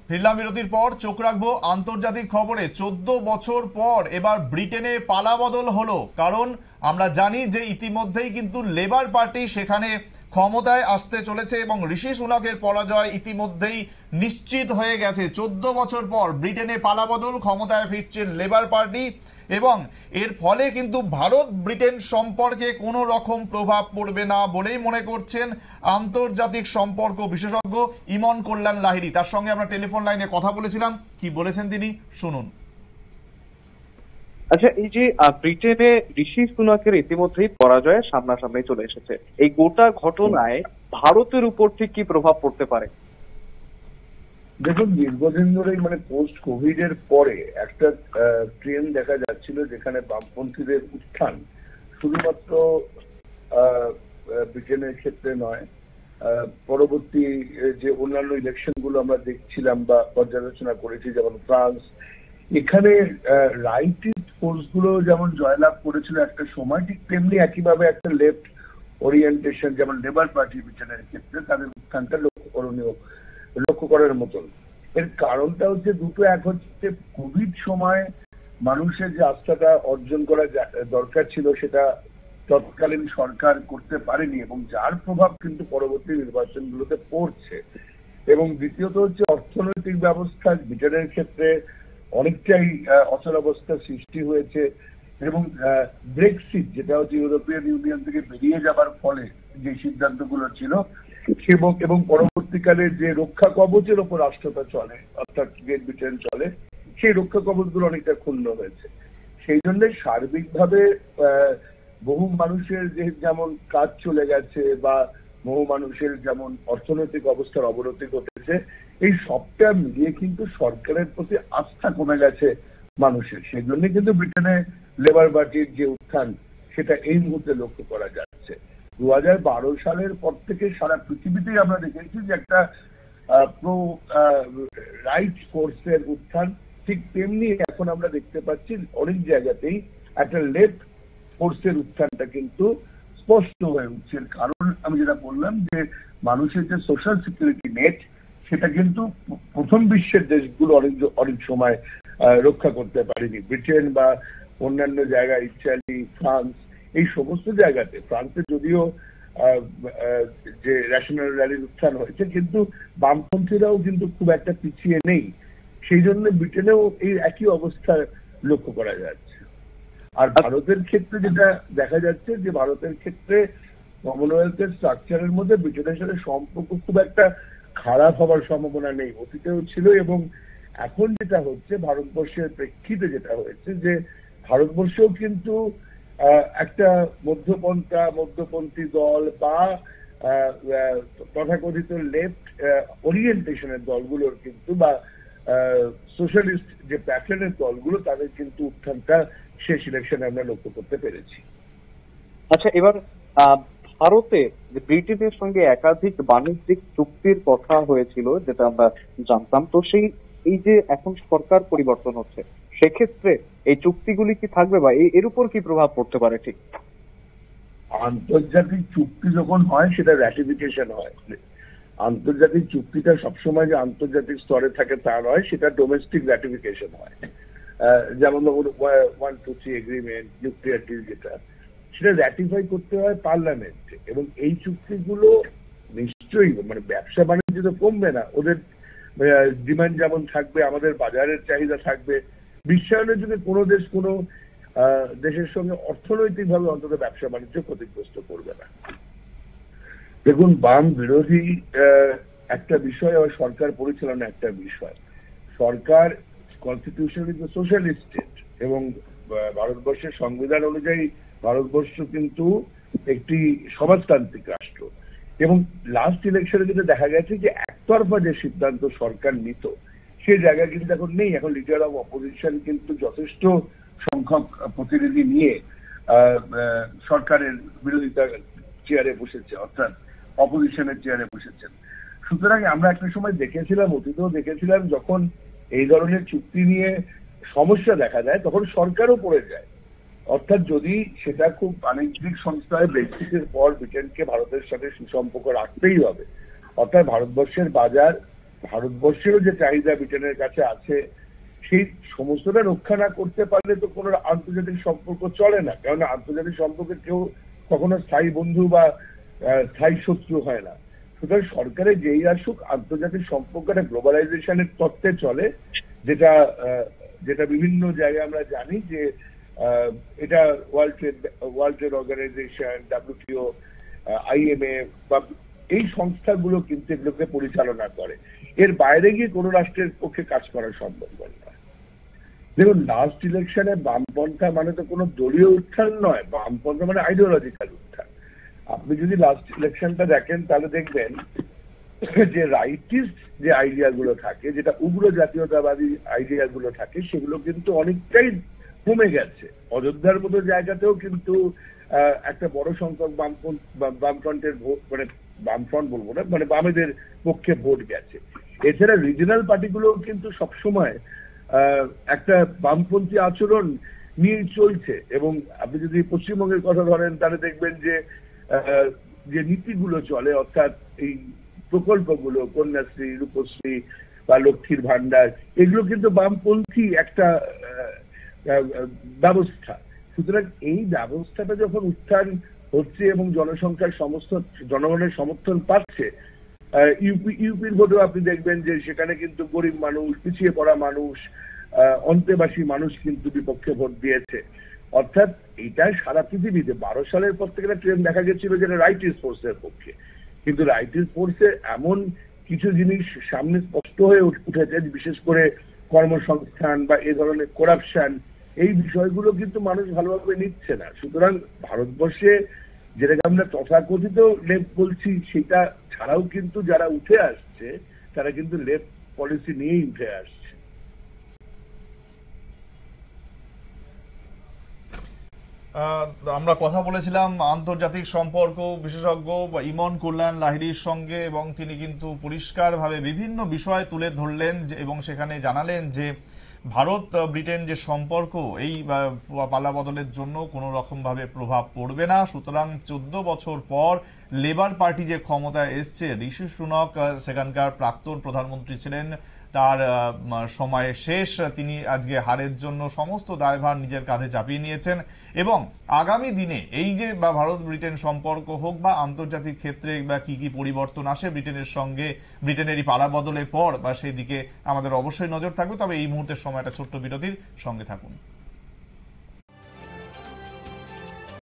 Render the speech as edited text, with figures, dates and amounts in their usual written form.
ফিরলাম বিরতির পর। চোখ রাখবো আন্তর্জাতিক খবরে। 14 বছর পর এবার ব্রিটেনে পালাবদল হলো, কারণ আমরা জানি যে ইতিমধ্যেই কিন্তু লেবার পার্টি সেখানে ক্ষমতায় আসতে চলেছে এবং ঋষি সুনাকের পরাজয় ইতিমধ্যেই নিশ্চিত হয়ে গেছে। 14 বছর পর ব্রিটেনে পালাবদল, ক্ষমতায় ফিরছে লেবার পার্টি এবং এর ফলে কিন্তু ভারত ব্রিটেন সম্পর্কে কোনো রকম প্রভাব পড়বে না বলেই মনে করছেন আন্তর্জাতিক সম্পর্ক বিশেষজ্ঞ ইমন কল্যাণ লাহিড়ী। তার সঙ্গে আমরা টেলিফোন লাইনে কথা বলেছিলাম। কি বলেছেন তিনি, শুনুন। আচ্ছা, এই যে ব্রিটেনে ঋষি সুনাকের ইতিমধ্যেই পরাজয় সামনাসামনি চলে এসেছে, এই গোটা ঘটনায় ভারতের উপর ঠিক কি প্রভাব পড়তে পারে? দেখুন, দীর্ঘদিন ধরেই মানে পোস্ট কোভিড এর পরে একটা ট্রেন্ড দেখা যাচ্ছিল যেখানে বামপন্থীদের উত্থান শুধুমাত্র ব্রিটেনের ক্ষেত্রে নয়, পরবর্তী যে অন্যান্য ইলেকশন গুলো আমরা দেখছিলাম বা পর্যালোচনা করেছি, যেমন ফ্রান্স, এখানে রাইটিস্ট ফোর্স গুলো যেমন জয়লাভ করেছিল একটা সময়, ঠিক তেমনি একইভাবে একটা লেফট ওরিয়েন্টেশন যেমন লেবার পার্টি ব্রিটেনের ক্ষেত্রে তাদের উত্থানটা লক্ষ্য করার মতন। এর কারণটা হচ্ছে দুটো। এক হচ্ছে কোভিড সময় মানুষের যে আস্থাটা অর্জন করা দরকার ছিল সেটা তৎকালীন সরকার করতে পারেনি এবং যার প্রভাব কিন্তু পরবর্তী নির্বাচনগুলোতে পড়ছে। এবং দ্বিতীয়ত হচ্ছে অর্থনৈতিক ব্যবস্থা ব্রিটেনের ক্ষেত্রে অনেকটাই অচলাবস্থার সৃষ্টি হয়েছে এবং ব্রেক্সিট, যেটা হচ্ছে ইউরোপিয়ান ইউনিয়ন থেকে বেরিয়ে যাবার ফলে যে সিদ্ধান্তগুলো ছিল এবং পরবর্তীকালে যে রক্ষা কবচের ওপর রাষ্ট্রটা চলে, অর্থাৎ গ্রেট ব্রিটেন চলে, সেই রক্ষা কবচগুলো অনেকটা ক্ষুণ্ণ হয়েছে। সেই জন্য সার্বিকভাবে বহু মানুষের যেমন কাজ চলে গেছে বা বহু মানুষের যেমন অর্থনৈতিক অবস্থার অবনতি ঘটেছে, এই সবটা মিলিয়ে কিন্তু সরকারের প্রতি আস্থা কমে গেছে মানুষের। সেই জন্য কিন্তু ব্রিটেনে লেবার পার্টির যে উত্থান সেটা এই মুহূর্তে লক্ষ্য করা যাচ্ছে। 2012 সালের পর থেকে সারা পৃথিবীতেই আমরা দেখেছি যে একটা প্রো রাইট ফোর্সের উত্থান, ঠিক তেমনি এখন আমরা দেখতে পাচ্ছি অনেক জায়গাতেই একটা লেফট ফোর্সের উত্থানটা কিন্তু স্পষ্ট হয়ে উঠছে। কারণ আমি যেটা বললাম যে মানুষের যে সোশ্যাল সিকিউরিটি নেট সেটা কিন্তু প্রথম বিশ্বের দেশগুলো অনেক সময় রক্ষা করতে পারেনি। ব্রিটেন বা অন্যান্য জায়গায়, ইতালি, ফ্রান্স, এই সমস্ত জায়গাতে, ফ্রান্সে যদিও যে ন্যাশনাল র্যালির উত্থান হয়েছে কিন্তু বামপন্থীরাও কিন্তু খুব একটা পিছিয়ে নেই। সেই জন্য ব্রিটেনেও এই একই অবস্থা লক্ষ্য করা যাচ্ছে। আর ভারতের ক্ষেত্রে যেটা দেখা যাচ্ছে যে ভারতের ক্ষেত্রে কমনওয়েলথের স্ট্রাকচারের মধ্যে ব্রিটেনের সাথে সম্পর্ক খুব একটা খারাপ হবার সম্ভাবনা নেই, অতীতেও ছিল। এবং এখন যেটা হচ্ছে ভারতবর্ষের প্রেক্ষিতে যেটা হয়েছে যে ভারতবর্ষেও কিন্তু একটা মধ্যপন্থী দল বা তথাকথিত লেফট ওরিয়েন্টেশনের দলগুলোর কিন্তু বা সোশ্যালিস্ট যে প্যাটার্নের দলগুলো তাদের কিন্তু উত্থানটা শেষ ইলেকশনে আমরা লক্ষ্য করতে পেরেছি। আচ্ছা, এবার ভারতে ব্রিটেনের সঙ্গে একাধিক বাণিজ্যিক চুক্তির কথা হয়েছিল যেটা আমরা জানতাম, তো এই যে এখন সরকার পরিবর্তন হচ্ছে, সেক্ষেত্রে এই চুক্তিগুলি কি থাকবে বা এর উপর কি প্রভাব পড়তে পারে? ঠিক আন্তর্জাতিক চুক্তি যখন হয় সেটা র্যাটিফিকেশন হয়। আন্তর্জাতিক চুক্তিটা সবসময় যে আন্তর্জাতিক স্তরে থাকে তা নয়, সেটা ডোমেস্টিক র্যাটিফিকেশন হয়। যেমন 123 এগ্রিমেন্ট, নিউক্লিয়ার ডিল, যেটা সেটা র্যাটিফাই করতে হয় পার্লামেন্টে। এবং এই চুক্তিগুলো নিশ্চয়ই মানে ব্যবসা বাণিজ্য তো কমবে না, ওদের ডিমান্ড যেমন থাকবে, আমাদের বাজারের চাহিদা থাকবে। বিশ্বায়নের যুগে কোনো দেশ কোনো দেশের সঙ্গে অর্থনৈতিকভাবে অন্তত ব্যবসা বাণিজ্য ক্ষতিগ্রস্ত করবে না। দেখুন, বাম বিরোধী একটা বিষয় আর সরকার পরিচালনা একটা বিষয়। সরকার কনস্টিটিউশন ইজ সোশ্যালিস্ট স্টেট এবং ভারতবর্ষের সংবিধান অনুযায়ী ভারতবর্ষ কিন্তু একটি সমাজতান্ত্রিক রাষ্ট্র। এবং লাস্ট ইলেকশনে যেটা দেখা গেছে যে একতরফা যে সিদ্ধান্ত সরকার নিত সে জায়গা কিন্তু এখন নেই। এখন লিডার অফ অপোজিশন কিন্তু যথেষ্ট সংখ্যক প্রতিনিধি নিয়ে সরকারের বিরোধিতা চেয়ারে বসেছে, অর্থাৎ অপোজিশনের চেয়ারে বসেছেন। সুতরাং আমরা একটা সময় দেখেছিলাম, অতীতেও দেখেছিলাম, যখন এই ধরনের চুক্তি নিয়ে সমস্যা দেখা যায় তখন সরকারও পড়ে যায়। অর্থাৎ যদি সেটা খুব বাণিজ্যিক সংস্থায় ব্রেক্সিটের পর ব্রিটেনকে ভারতের সাথে সুসম্পর্ক রাখতেই হবে, অর্থাৎ ভারতবর্ষের বাজার ভারতবর্ষেরও যে চাহিদা ব্রিটেনের কাছে আছে সেই সমস্তটা রক্ষা না করতে পারলে তো কোনো আন্তর্জাতিক সম্পর্ক চলে না, কেননা আন্তর্জাতিক সম্পর্কে কেউ কখনো স্থায়ী বন্ধু বা স্থায়ী শত্রু হয় না। সুতরাং সরকারের যেই আসুক আন্তর্জাতিক সম্পর্কটা গ্লোবালাইজেশনের তত্ত্বে চলে, যেটা যেটা বিভিন্ন জায়গায় আমরা জানি যে এটা world trade organisation, WTO, IMF বা এই সংস্থাগুলো কিন্তু এগুলোকে পরিচালনা করে। এর বাইরে গিয়ে কোনো রাষ্ট্রের পক্ষে কাজ করা সম্ভব নয়। দেখুন, লাস্ট ইলেকশনে বামপন্থা মানে তো কোনো দলীয় উত্থান নয়, বামপন্থা মানে আইডিওলজিক্যাল উত্থান। আপনি যদি লাস্ট ইলেকশনটা দেখেন তাহলে দেখবেন যে রাইটিস্ট যে আইডিয়া গুলো থাকে, যেটা উগ্র জাতীয়তাবাদী আইডিয়া গুলো থাকে, সেগুলো কিন্তু অনেকটাই কমে গেছে। অযোধ্যার মতো জায়গাতেও কিন্তু একটা বড় সংখ্যক বামফ্রন্টের ভোট, মানে বামফ্রন্ট বলবো না, মানে বামেদের পক্ষে ভোট গেছে। এছাড়া রিজনাল পার্টিগুলো কিন্তু সবসময় একটা বামপন্থী আচরণ নিয়ে চলছে। এবং আপনি যদি পশ্চিমবঙ্গের কথা ধরেন তাহলে দেখবেন যে যে নীতিগুলো চলে, অর্থাৎ এই প্রকল্পগুলো, কন্যাশ্রী, রূপশ্রী বা লক্ষ্মীর ভান্ডার, এগুলো কিন্তু বামপন্থী একটা ব্যবস্থা। সুতরাং এই ব্যবস্থাটা যখন উত্থান হচ্ছে এবং জনগণের সমর্থন পাচ্ছে, ইউপির ভোটেও আপনি দেখবেন যে সেখানে কিন্তু গরিব মানুষ, পিছিয়ে পড়া মানুষ, অন্তেবাসী মানুষ কিন্তু বিপক্ষে ভোট দিয়েছে। অর্থাৎ এটা সারা পৃথিবীতে 12 সালের পর থেকে ট্রেন্ড দেখা গেছিল যেটা রাইটিস্ট ফোর্সের পক্ষে, কিন্তু রাইটিস্ট ফোর্সে এমন কিছু জিনিস সামনে স্পষ্ট হয়ে উঠেছে, বিশেষ করে কর্মসংস্থান বা এ ধরনের করাপশন, এই বিষয়গুলো কিন্তু মানুষ ভালোভাবে নিচ্ছে না। সুতরাং ভারতবর্ষে যেটাকে আমরা তথাকথিত লেফট বলছি, সেটা ছাড়াও কিন্তু যারা উঠে আসছে তারা কিন্তু লেফট পলিসি নিয়েই উঠে আসছে। আমরা কথা বলেছিলাম আন্তর্জাতিক সম্পর্ক বিশেষজ্ঞ ইমন কল্যাণ লাহিড়ীর সঙ্গে, এবং তিনি কিন্তু পরিষ্কারভাবে বিভিন্ন বিষয় তুলে ধরলেন এবং সেখানে জানালেন যে ভারত ব্রিটেন যে সম্পর্ক এই পালাবদলের জন্য কোনো রকম ভাবে প্রভাব পড়বে না। সুতরাং 14 বছর পর লেবার পার্টি যে ক্ষমতায় এসছে, ঋষি সুনক সেখানকার প্রাক্তন প্রধানমন্ত্রী ছিলেন, তার সময় শেষ। তিনি আজকে হারের জন্য সমস্ত দায়ভার নিজের কাঁধে চাপিয়ে নিয়েছেন এবং আগামী দিনে এই যে ভারত ব্রিটেন সম্পর্ক হোক বা আন্তর্জাতিক ক্ষেত্রে বা কি কি পরিবর্তন আসে ব্রিটেনের সঙ্গে, ব্রিটেনেরই পালাবদলের পর, বা সেই দিকে আমাদের অবশ্যই নজর থাকবে। তবে এই মুহূর্তের সময় একটা ছোট্ট বিরতির সঙ্গে থাকুন।